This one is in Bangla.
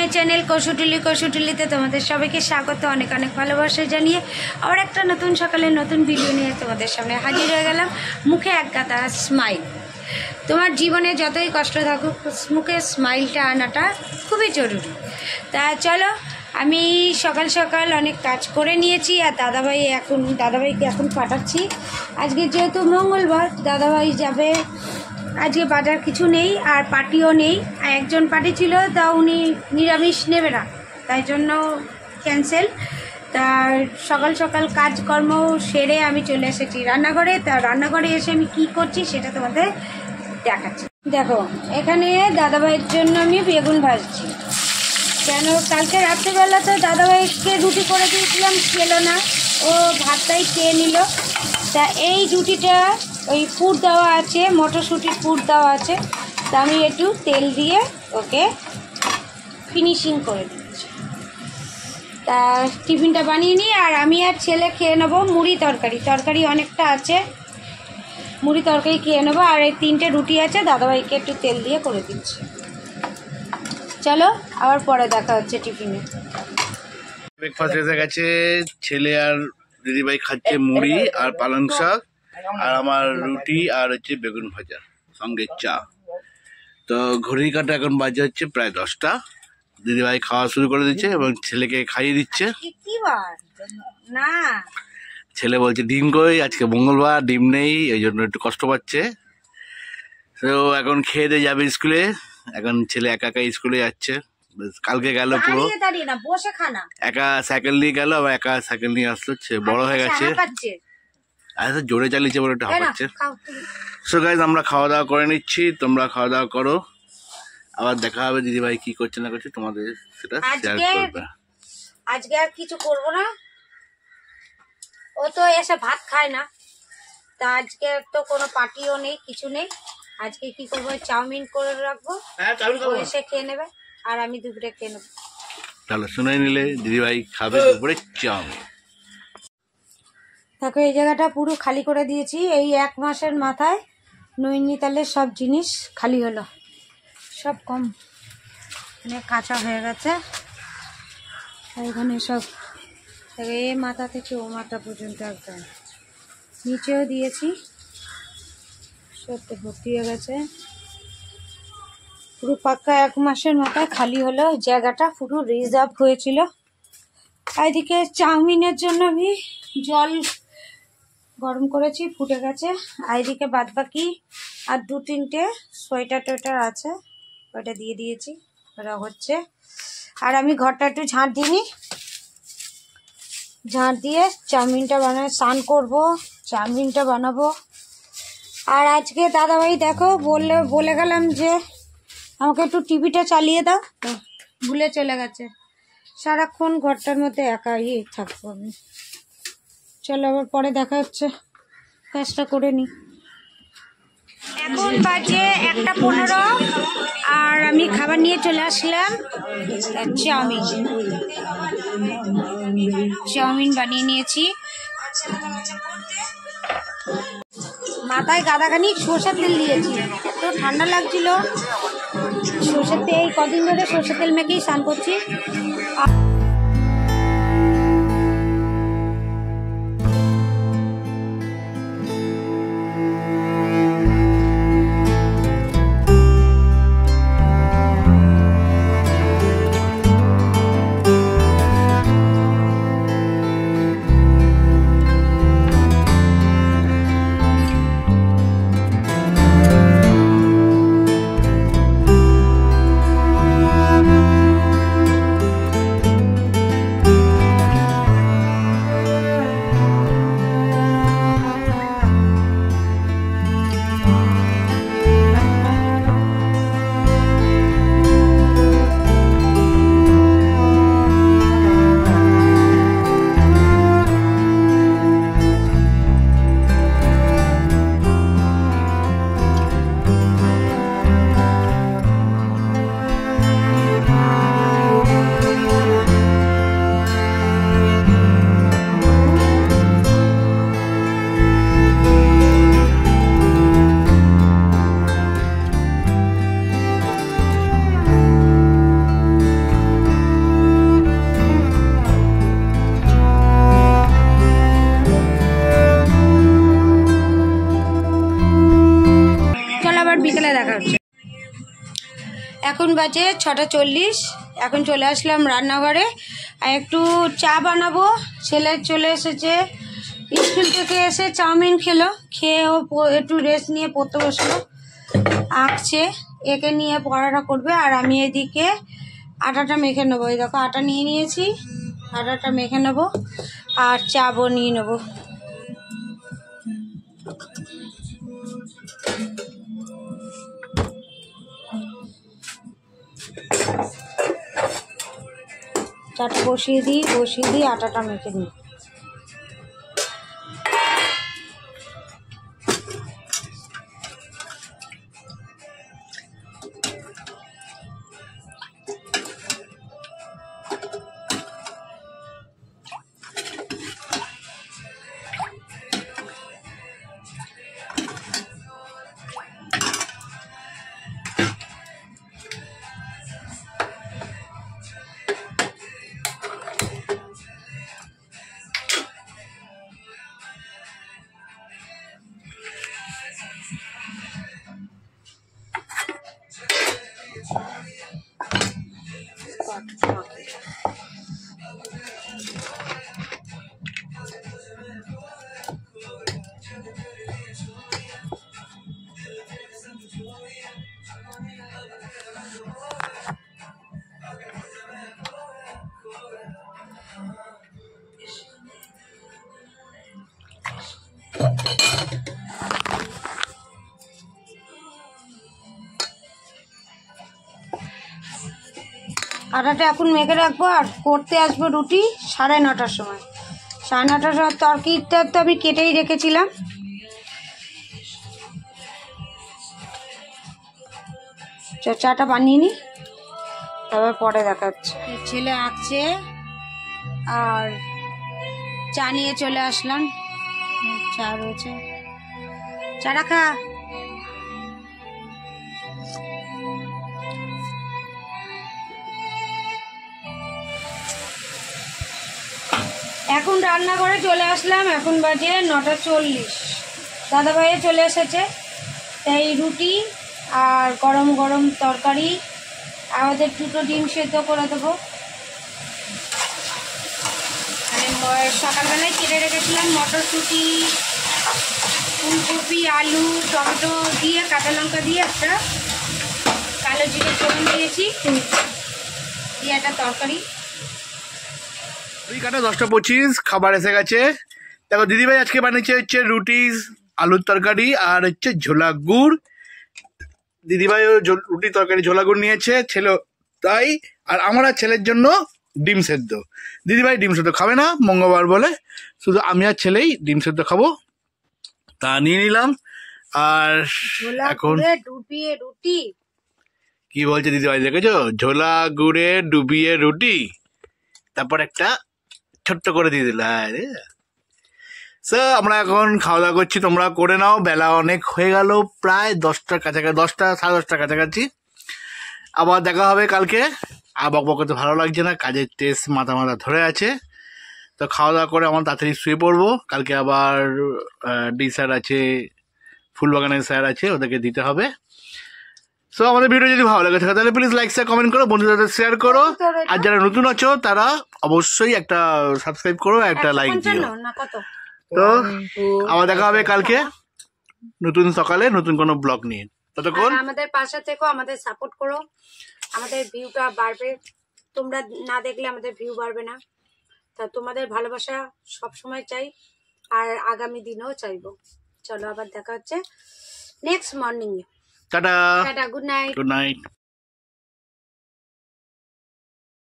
মাই চ্যানেল কৌশুটুলিতে তোমাদের সবাইকে স্বাগত, অনেক অনেক ভালোবাসা জানিয়ে আবার একটা নতুন সকালে নতুন ভিডিও নিয়ে তোমাদের সামনে হাজির হয়ে গেলাম। মুখে এক গাদা স্মাইল। তোমার জীবনে যতই কষ্ট থাকুক, মুখে স্মাইলটা আনাটা খুবই জরুরি। তা চলো, আমি সকাল সকাল অনেক কাজ করে নিয়েছি আর দাদাভাইকে এখন পাঠাচ্ছি। আজকে যেহেতু মঙ্গলবার, দাদাভাই যাবে, আজকে বাজার কিছু নেই আর পার্টিও নেই। একজন পার্টি ছিল, তা উনি নিরামিষ নেবে না, তাই জন্য ক্যান্সেল। তা সকাল সকাল কাজকর্ম সেরে আমি চলে এসেছি রান্নাঘরে। তা রান্নাঘরে এসে আমি কি করছি সেটা তোমাদের দেখাচ্ছি। দেখো, এখানে দাদাভাইয়ের জন্য আমি বেগুন ভাজছি। কেন, কালকে রাত্রেবেলা তো দাদাভাইকে রুটি করে দিয়েছিলাম, খেলো না, ও ভাতটাই খেয়ে নিল। তা এই রুটিটা ওই পুর দেওয়া আছে, মটরশুঁটির পুর দেওয়া আছে, তা আমি একটু তেল দিয়ে ওকে ফিনিশিং করে দিচ্ছি। তা টিফিনটা বানিয়ে নিই আর আমি আর ছেলে খেয়ে নেবো মুড়ি তরকারি অনেকটা আছে, মুড়ি তরকারি খেয়ে নেবো। আর এই 3টে রুটি আছে, দাদাভাইকে একটু তেল দিয়ে করে দিচ্ছি। চলো, আবার পরে দেখা হচ্ছে টিফিনে। ব্রেকফাস্ট এসে গেছে, ছেলে আর দিদিভাই খাচ্ছে মুড়ি আর পালং শাক, আর আমার রুটি আর হচ্ছে বেগুন ভাজা সঙ্গে চা। তো ঘড়ির কাটা এখন বাজে হচ্ছে প্রায় 10টা। দিদিভাই খাওয়া শুরু করে দিচ্ছে এবং ছেলেকে খাইয়ে দিচ্ছে। না, ছেলে বলছে ডিম কই, আজকে মঙ্গলবার ডিম নেই, এই জন্য একটু কষ্ট পাচ্ছে। তো এখন খেয়ে দিয়ে যাবে স্কুলে। এখন ছেলে একা একা স্কুলে যাচ্ছে। কালকে গেল পুরো একা সাইকেল নিয়ে গেল, আবার একা সাইকেল নিয়ে আসলো। বড় হয়ে গেছে, আচ্ছা জোরে চালিয়েছে বলে একটু হাঁপাচ্ছে। সো গাইজ, আমরা খাওয়া দাওয়া করে নিচ্ছি, তোমরা খাওয়া দাওয়া করো। আবার দেখা হবে দিদিভাই কি করছে না করছে, তোমাদের সেটা শেয়ার করবে। আজকে আর কিছু করবো না, ও তো এসে ভাত খায় না। তা আজকে তো কোনো পার্টিও নেই, কিছু নেই। আজকে কি করবো, চাউমিন করে রাখবো, ও এসে খেয়ে নেবে আর আমি দুপুরে খেয়ে নেবো। তাহলে শুনে নিলে, দিদিভাই খাবে দুপুরে চাউমিন। দেখো, এই জায়গাটা পুরো খালি করে দিয়েছি। এই 1 মাসের মাথায় নৈনিতালের সব জিনিস খালি হলো, সব কম মানে কাঁচা হয়ে গেছে। এখানে সব এই মাথা থেকে ও মাথা পর্যন্ত একদম নিচেও দিয়েছি, সত্যি ভর্তি হয়ে গেছে। পুরো পাক্কা 1 মাসের মাথায় খালি হলো, জায়গাটা পুরো রিজার্ভ হয়েছিল। এদিকে চাউমিনের জন্য আমি জল গরম করেছি, ফুটে গেছে। এদিকে বাদ বাকি আর 2-3টে সোয়েটার টোয়েটার আছে, ওটা দিয়ে দিয়েছি, ওরা হচ্ছে। আর আমি ঘরটা একটু ঝাঁট দিইনি, ঝাঁট দিয়ে চাউমিনটা স্নান করবো, চাউমিনটা বানাবো। আর আজকে দাদাভাই দেখো বলে গেলাম যে আমাকে একটু টিভিটা চালিয়ে দাও, ভুলে চলে গেছে। সারাক্ষণ ঘরটার মধ্যে একাই থাকবো আমি। চলো, আবার পরে দেখা হচ্ছে, কাজটা করে নি। এখন বাজে 1:15 আর আমি খাবার নিয়ে চলে আসলাম। চাউমিন বানিয়ে নিয়েছি। মাথায় গাদাখানি সরষের তেল দিয়েছি, এত ঠান্ডা লাগছিল। সরষের তেল, কদিন ধরে সরষের তেল মেখেই স্নান করছি। আবার বিকেলে দেখা হচ্ছে। এখন বাজে 6:40। এখন চলে আসলাম রান্নাঘরে আর একটু চা বানাবো। ছেলে চলে এসেছে স্কুল থেকে, এসে চাউমিন খেলো, খেয়ে ও একটু রেস্ট নিয়ে পড়তে বসলো, আঁকছে। একে নিয়ে পড়াটা করবে আর আমি এদিকে আটাটা মেখে নেবো। এই দেখো আটা নিয়ে নিয়েছি, আটাটা মেখে নেবো আর চা বানিয়ে নেবো। চাটা বসিয়ে দিই আটাটা মেখে নিই। আটাটা এখন মেখে রাখবো আর করতে আসবো রুটি 9:30টার সময়। 9:30টার সময় তরকারিটা তো আমি কেটেই রেখেছিলাম। চাটা বানিয়ে নি, তারপর পরে দেখা হচ্ছে। ছেলে আঁকছে আর চা নিয়ে চলে আসলাম। চা রয়েছে, চা রাখা। এখন রান্নাঘরে চলে আসলাম। এখন বাজে 9:40। দাদাভাইয়ে চলে এসেছে, তাই রুটি আর গরম গরম তরকারি, আমাদের 2টো ডিম সেদ্ধ করে দেবো। সকালবেলায় কেটে রেখেছিলাম মটরশুঁটি, ফুলকপি, আলু, টমেটো দিয়ে, কাঁচা লঙ্কা দিয়ে একটা কালো জিরে ফোড়ন দিয়েছি, দিয়ে একটা তরকারি। ওই কাটা 10:25, খাবার এসে গেছে। দেখো দিদিভাই আজকে বানিয়েছে হচ্ছে রুটি, আলুর তরকারি আর হচ্ছে ঝোলা গুড়। দিদিভাইও রুটি তরকারি ঝোলা গুড় নিয়েছে, ছেলে তাই। আর আমার আর ছেলের জন্য ডিম সেদ্ধ। দিদিভাই ডিম সেদ্ধ খাবে না মঙ্গলবার বলে, শুধু আমি আর ছেলেই ডিম সেদ্ধ খাবো, তা নিয়ে নিলাম। আর এখন ডুবিয়ে রুটি, কি বলছে দিদিভাই দেখেছো, ঝোলা গুড়ে ডুবিয়ে রুটি, তারপর একটা ছোট্ট করে দিয়ে দিল। হ্যাঁ স্যার, আমরা এখন খাওয়া দাওয়া করছি, তোমরা করে নাও। বেলা অনেক হয়ে গেল, প্রায় 10টার কাছাকাছি, 10টা 10:30টার কাছাকাছি। আবার দেখা হবে কালকে। আর বক করতে ভালো লাগছে না, কাজের টেস্ট মাথা ধরে আছে। তো খাওয়া দাওয়া করে আমার তাড়াতাড়ি শুয়ে পড়বো। কালকে আবার ডি স্যার আছে, ফুলবাগানের স্যার আছে, ওদেরকে দিতে হবে। সো আমাদের ভিডিও যদি ভালো লাগে থাকে তাহলে প্লিজ লাইক শেয়ার কমেন্ট করো, বন্ধুদের সাথে শেয়ার করো। আর যারা নতুন আছো তারা অবশ্যই একটা সাবস্ক্রাইব করো, একটা লাইক দিও। তো আবার দেখা হবে কালকে নতুন সকালে নতুন কোনো ব্লগ নিয়ে। ততক্ষণ আমাদের পাশে থেকো, আমাদের সাপোর্ট করো, আমাদের ভিউটা বাড়বে। তোমরা না দেখলে আমাদের ভিউ বাড়বে না। তা তোমাদের ভালোবাসা সব সময় চাই, আর আগামী দিনেও চাইবো। চলো আবার দেখা হচ্ছে নেক্সট মর্নিং এ। Tata, tata, good night. Good night.